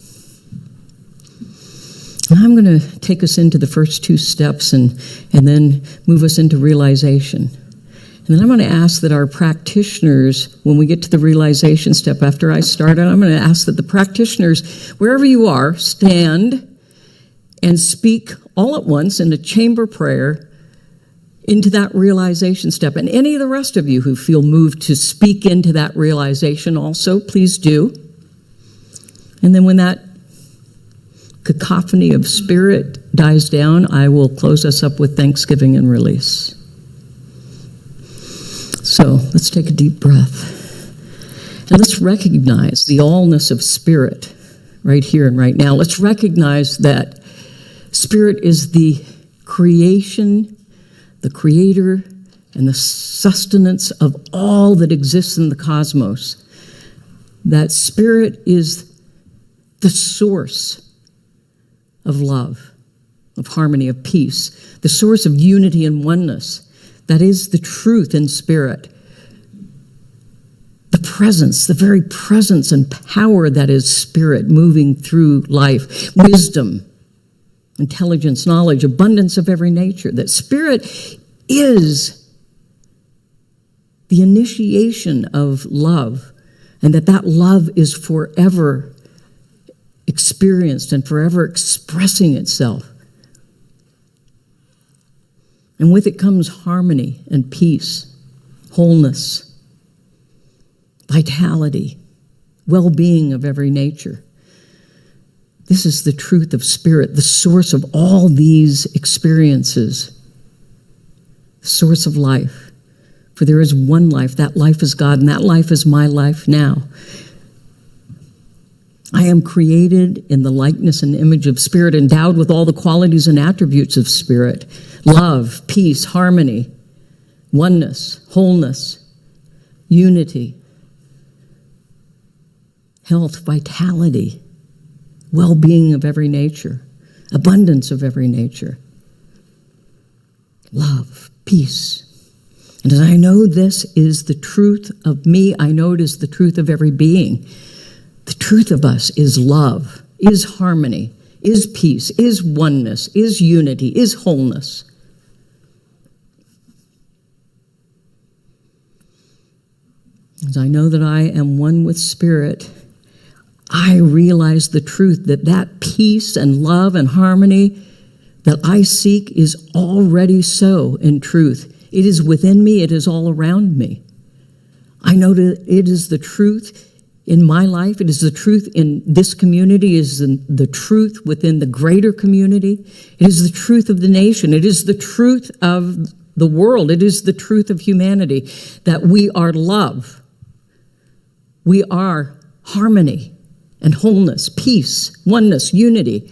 Speaker 2: And I'm going to take us into the first two steps and then move us into realization. And then I'm going to ask that our practitioners, when we get to the realization step after I start, I'm going to ask that the practitioners, wherever you are, stand and speak all at once in a chamber prayer into that realization step. And any of the rest of you who feel moved to speak into that realization also, please do. And then when that cacophony of Spirit dies down, I will close us up with thanksgiving and release. So let's take a deep breath. And let's recognize the allness of Spirit right here and right now. Let's recognize that Spirit is the creation, the creator, and the sustenance of all that exists in the cosmos. That Spirit is the source of love, of harmony, of peace, the source of unity and oneness. That is the truth in Spirit. The presence, the very presence and power that is Spirit moving through life. Wisdom, intelligence, knowledge, abundance of every nature. That Spirit is the initiation of love, and that love is forever experienced and forever expressing itself. And with it comes harmony and peace, wholeness, vitality, well-being of every nature. This is the truth of Spirit, the source of all these experiences, the source of life. For there is one life, that life is God, and that life is my life now. I am created in the likeness and image of Spirit, endowed with all the qualities and attributes of Spirit: love, peace, harmony, oneness, wholeness, unity, health, vitality, well-being of every nature, abundance of every nature, love, peace. And as I know this is the truth of me, I know it is the truth of every being. The truth of us is love, is harmony, is peace, is oneness, is unity, is wholeness. As I know that I am one with Spirit, I realize the truth that peace and love and harmony that I seek is already so in truth. It is within me. It is all around me. I know that it is the truth in my life. It is the truth in this community. It is the truth within the greater community. It is the truth of the nation. It is the truth of the world. It is the truth of humanity that we are love. We are harmony and wholeness, peace, oneness, unity.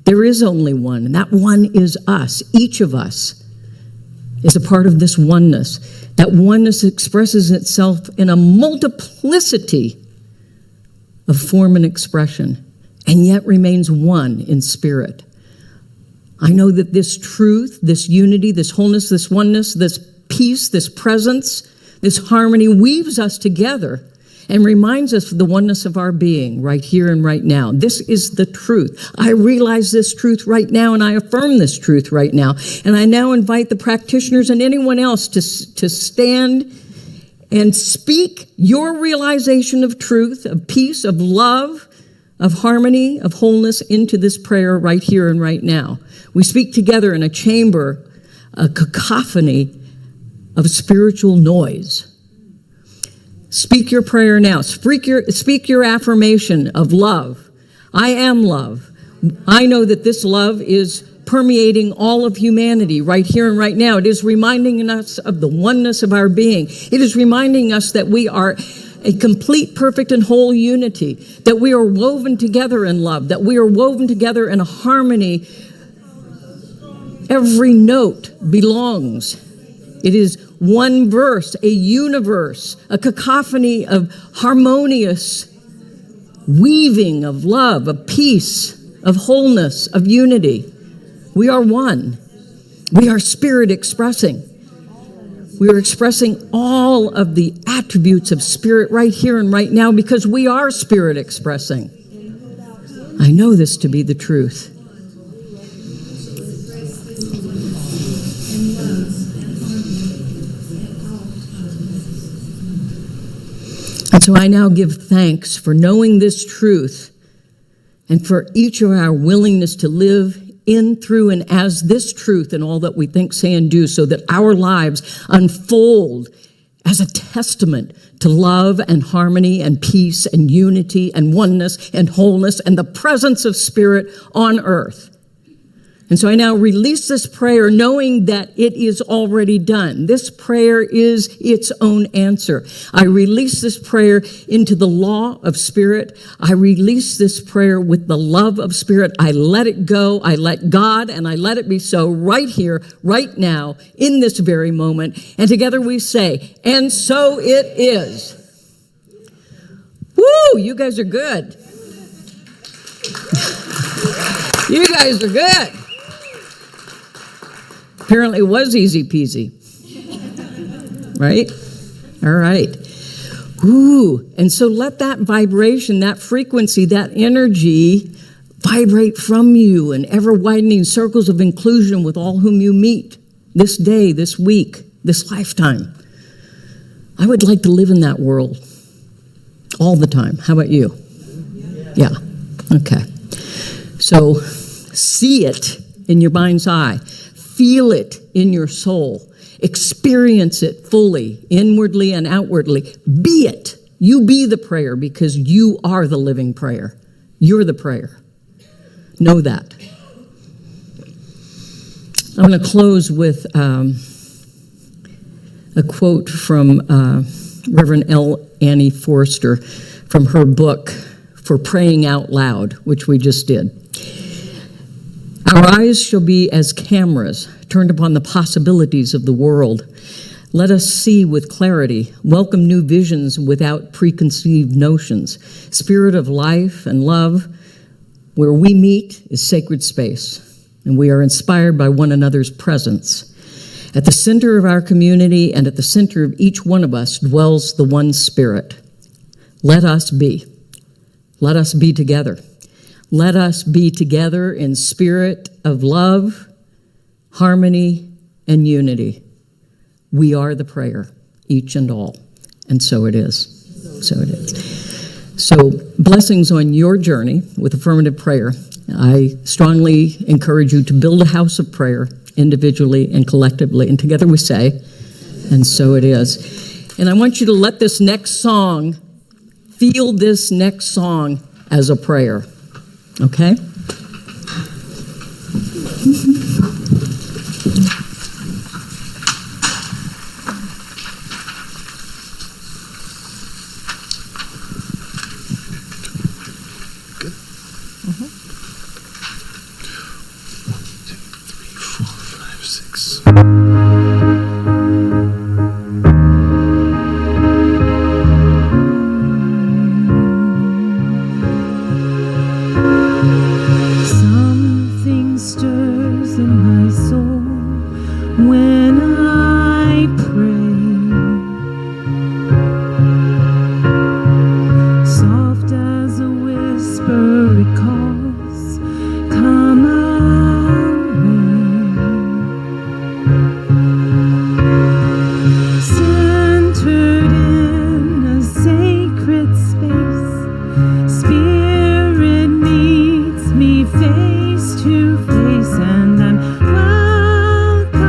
Speaker 2: There is only one, and that one is us. Each of us is a part of this oneness. That oneness expresses itself in a multiplicity of form and expression, and yet remains one in spirit. I know that this truth, this unity, this wholeness, this oneness, this peace, this presence, this harmony weaves us together and reminds us of the oneness of our being right here and right now. This is the truth. I realize this truth right now, and I affirm this truth right now. And I now invite the practitioners and anyone else to stand and speak your realization of truth, of peace, of love, of harmony, of wholeness into this prayer right here and right now. We speak together in a chamber, a cacophony of spiritual noise. Speak your prayer now. Speak your affirmation of love. I am love. I know that this love is permeating all of humanity right here and right now. It is reminding us of the oneness of our being. It is reminding us that we are a complete, perfect, and whole unity, that we are woven together in love, that we are woven together in a harmony. Every note belongs. It is one verse, a universe, a cacophony of harmonious weaving of love, of peace, of wholeness, of unity. We are one. We are spirit expressing. We are expressing all of the attributes of spirit right here and right now because we are spirit expressing. I know this to be the truth. And so I now give thanks for knowing this truth and for each of our willingness to live in, through, and as this truth in all that we think, say, and do, so that our lives unfold as a testament to love and harmony and peace and unity and oneness and wholeness and the presence of Spirit on earth. And so I now release this prayer knowing that it is already done. This prayer is its own answer. I release this prayer into the law of Spirit. I release this prayer with the love of Spirit. I let it go. I let God, and I let it be so right here, right now, in this very moment. And together we say, and so it is. Woo! You guys are good. You guys are good. Apparently it was easy peasy. Right? All right. Ooh. And so let that vibration, that frequency, that energy vibrate from you in ever-widening circles of inclusion with all whom you meet this day, this week, this lifetime. I would like to live in that world all the time. How about you? Yeah. Okay. So see it in your mind's eye. Feel it in your soul. Experience it fully, inwardly and outwardly. Be it. You be the prayer because you are the living prayer. You're the prayer. Know that. I'm going to close with a quote from Reverend L. Annie Forster from her book, For Praying Out Loud, which we just did. Our eyes shall be as cameras turned upon the possibilities of the world. Let us see with clarity, welcome new visions without preconceived notions. Spirit of life and love, where we meet is sacred space, and we are inspired by one another's presence. At the center of our community and at the center of each one of us dwells the one Spirit. Let us be. Let us be together. Let us be together in spirit of love, harmony, and unity. We are the prayer, each and all. And so it is. So it is. So blessings on your journey with affirmative prayer. I strongly encourage you to build a house of prayer individually and collectively. And together we say, and so it is. And I want you to let this next song, feel this next song as a prayer. Okay?
Speaker 9: Something stirs in my soul when I pray. Soft as a whisper it calls, come away. Centered in a sacred space, Spirit meets me face to face, and I'm welcome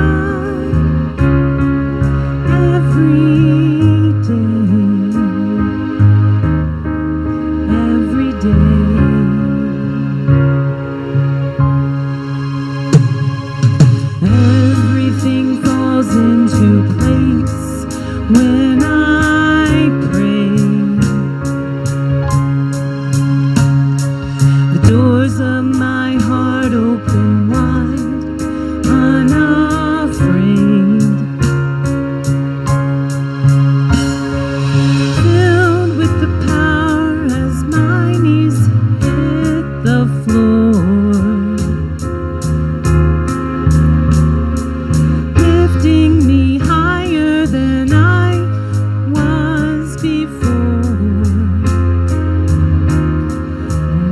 Speaker 9: every day, every day. Everything falls into place when I pray. The doors of my heart open wide, unafraid. Filled with the power as my knees hit the floor. Lifting me higher than I was before.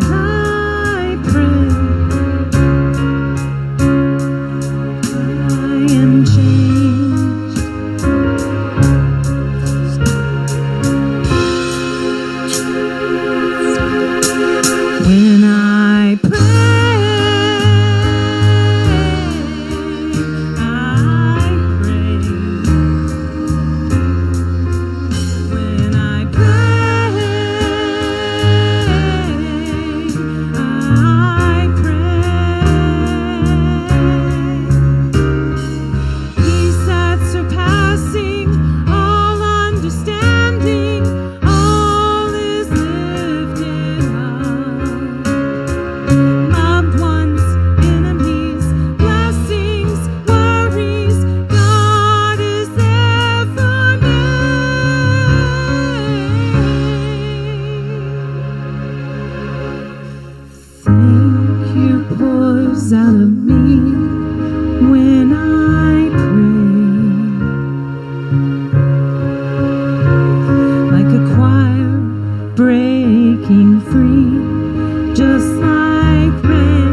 Speaker 9: I pray I am changed. When I pray, I pray. When I pray, I pray. Peace that surpassing all understanding, all is lifted up. Loved ones, enemies, blessings, worries, God is there for me. Thank you pours out of me when I pray. Like a choir breaking free, just like rain.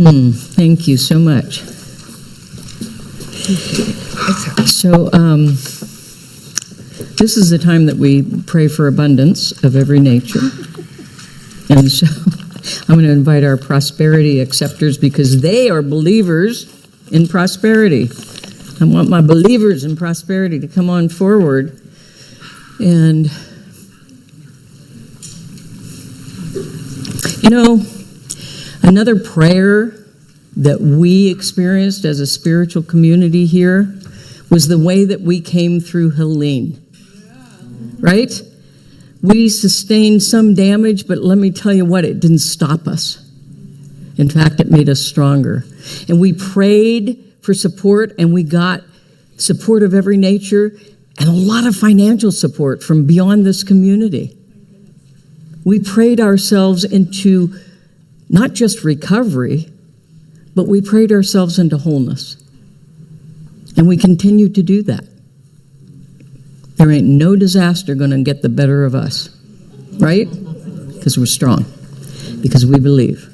Speaker 2: Thank you so much. So, this is the time that we pray for abundance of every nature. And so, I'm going to invite our prosperity acceptors because they are believers in prosperity. I want my believers in prosperity to come on forward. And, you know, another prayer that we experienced as a spiritual community here was the way that we came through Helene. Right? We sustained some damage, but let me tell you what, it didn't stop us. In fact, it made us stronger. And we prayed for support, and we got support of every nature and a lot of financial support from beyond this community. We prayed ourselves into not just recovery, but we prayed ourselves into wholeness. And we continue to do that. There ain't no disaster going to get the better of us, right? Because we're strong, because we believe.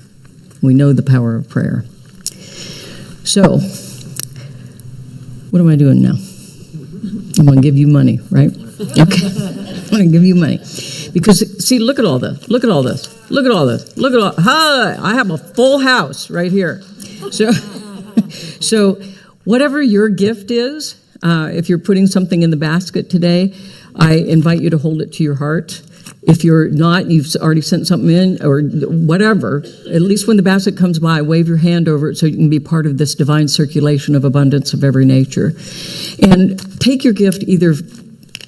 Speaker 2: We know the power of prayer. So, what am I doing now? I'm going to give you money, right? Okay. I'm going to give you money. Because, see, look at all this. Look at all this. Look at all this. Look at all. Hi, I have a full house right here. So whatever your gift is, if you're putting something in the basket today, I invite you to hold it to your heart. If you're not, you've already sent something in or whatever, at least when the basket comes by, wave your hand over it so you can be part of this divine circulation of abundance of every nature. And take your gift either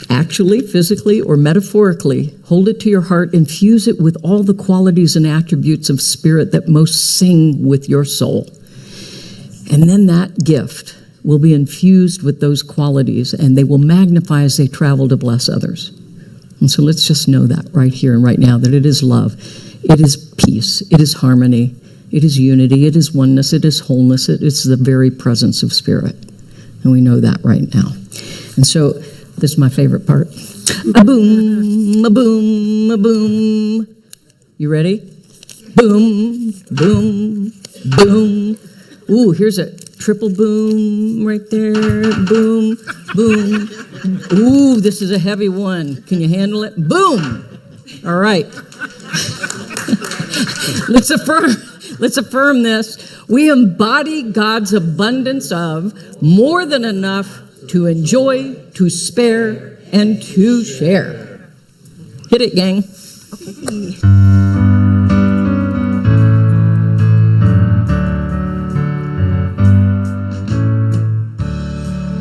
Speaker 2: actually, physically, or metaphorically. Hold it to your heart, infuse it with all the qualities and attributes of spirit that most sing with your soul. And then that gift will be infused with those qualities, and they will magnify as they travel to bless others. And so let's just know that right here and right now, that it is love, it is peace, it is harmony, it is unity, it is oneness, it is wholeness, it is the very presence of spirit. And we know that right now. And so this is my favorite part. A boom, a boom, a boom. You ready? Boom, boom, boom. Ooh, here's a triple boom right there. Boom, boom. Ooh, this is a heavy one. Can you handle it? Boom. All right. Let's affirm this. We embody God's abundance of more than enough to enjoy, to spare, and to share. Hit it, gang.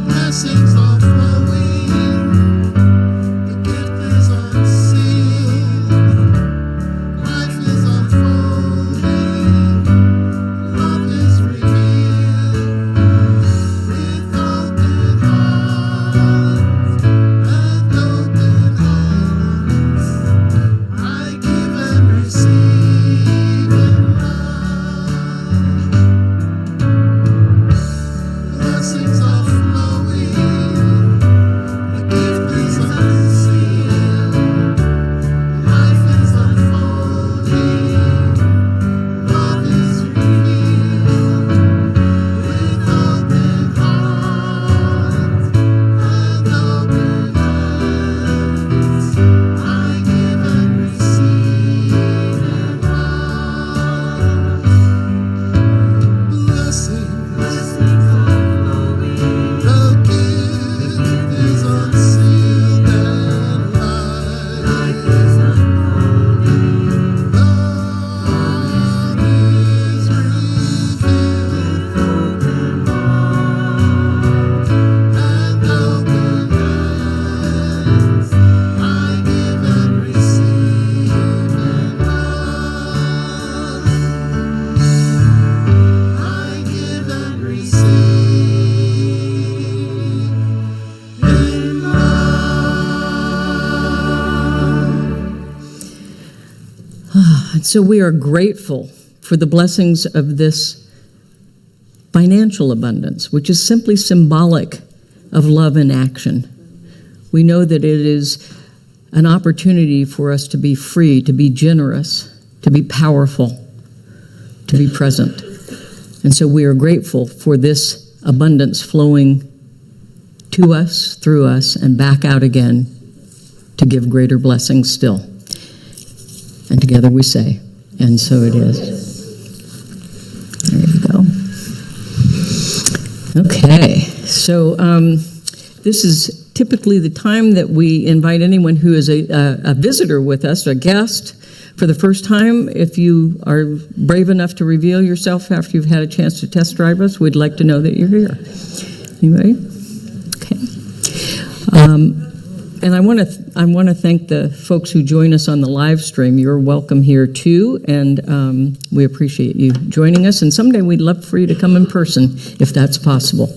Speaker 3: Blessings are flowing, the gift is unsealed, life is unfolding, love is revealed, with open hearts and open hands, I give and receive in love. Blessings are flowing.
Speaker 2: So we are grateful for the blessings of this financial abundance, which is simply symbolic of love in action. We know that it is an opportunity for us to be free, to be generous, to be powerful, to be present. And so we are grateful for this abundance flowing to us, through us, and back out again to give greater blessings still. And together we say, and so it is. There you go. Okay, so this is typically the time that we invite anyone who is a visitor with us, a guest, for the first time. If you are brave enough to reveal yourself after you've had a chance to test drive us, we'd like to know that you're here. Anybody? Okay. And I want to thank the folks who join us on the live stream. You're welcome here too, and we appreciate you joining us. And someday we'd love for you to come in person if that's possible.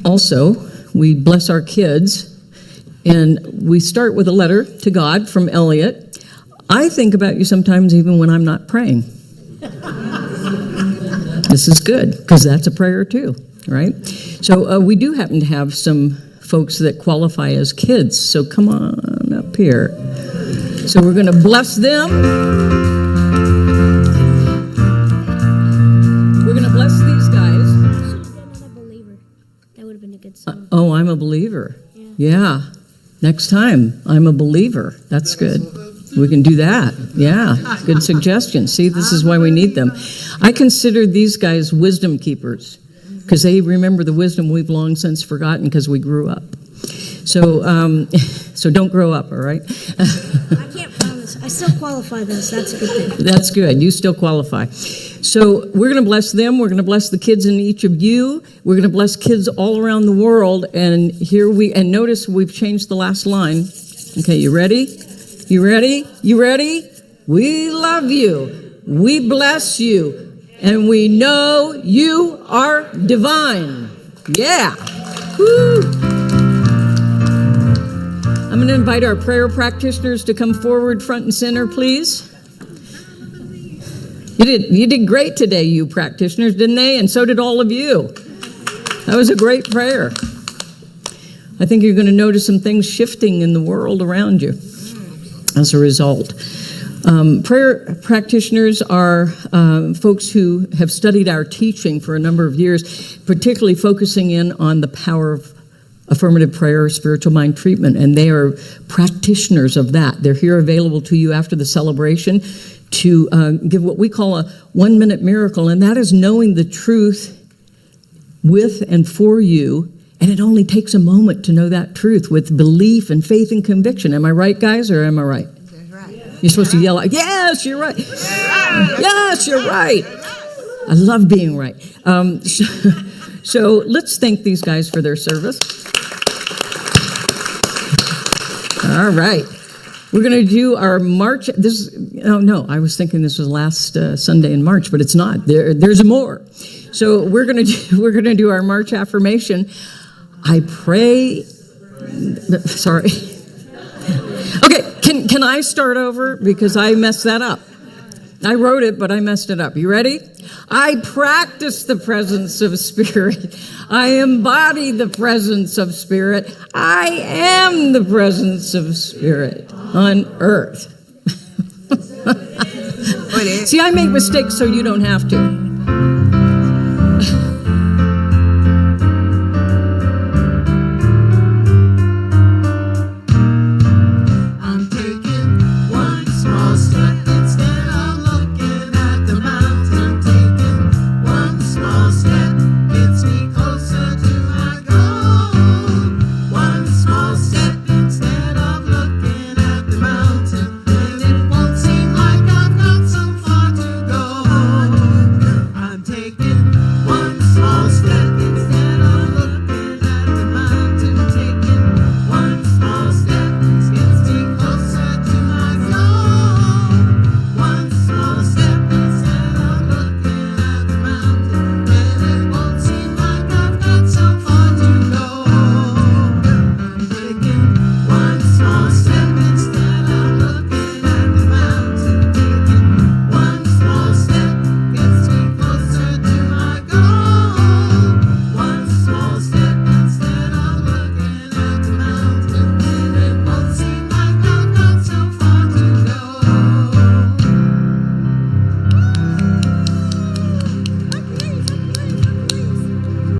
Speaker 2: Also, we bless our kids, and we start with a letter to God from Elliot. I think about you sometimes even when I'm not praying. This is good, because that's a prayer too, right? So we do happen to have some folks that qualify as kids, so come on up here. So we're going to bless them. We're going to bless these guys.
Speaker 10: Another believer. That would have been a good song.
Speaker 2: Oh, I'm a believer. Yeah. Next time, I'm a believer. That's good. We can do that. Yeah. Good suggestion. See, this is why we need them. I consider these guys wisdom keepers, because they remember the wisdom we've long since forgotten because we grew up. So so don't grow up, all right?
Speaker 10: I can't promise. I still qualify this. That's a good thing.
Speaker 2: That's good. You still qualify. So we're going to bless them. We're going to bless the kids in each of you. We're going to bless kids all around the world. And and notice we've changed the last line. Okay, you ready? You ready? You ready? We love you. We bless you. And we know you are divine. Yeah. Woo. I'm going to invite our prayer practitioners to come forward front and center, please. You did great today, you practitioners, didn't they? And so did all of you. That was a great prayer. I think you're going to notice some things shifting in the world around you as a result. Prayer practitioners are folks who have studied our teaching for a number of years, particularly focusing in on the power of affirmative prayer, spiritual mind treatment, and they are practitioners of that. They're here available to you after the celebration to give what we call a 1-minute miracle, and that is knowing the truth with and for you, and it only takes a moment to know that truth with belief and faith and conviction. Am I right, guys, or am I right? You're supposed to yell out, yes, you're right. Yes, you're right. I love being right. So let's thank these guys for their service. All right. We're going to do our March. I was thinking this was last Sunday in March, but it's not. There's more. So we're going to do our March affirmation. I pray. Sorry. Okay, can I start over? Because I messed that up. I wrote it, but I messed it up. You ready? I practice the presence of Spirit. I embody the presence of Spirit. I am the presence of Spirit on earth. See, I make mistakes so you don't have to.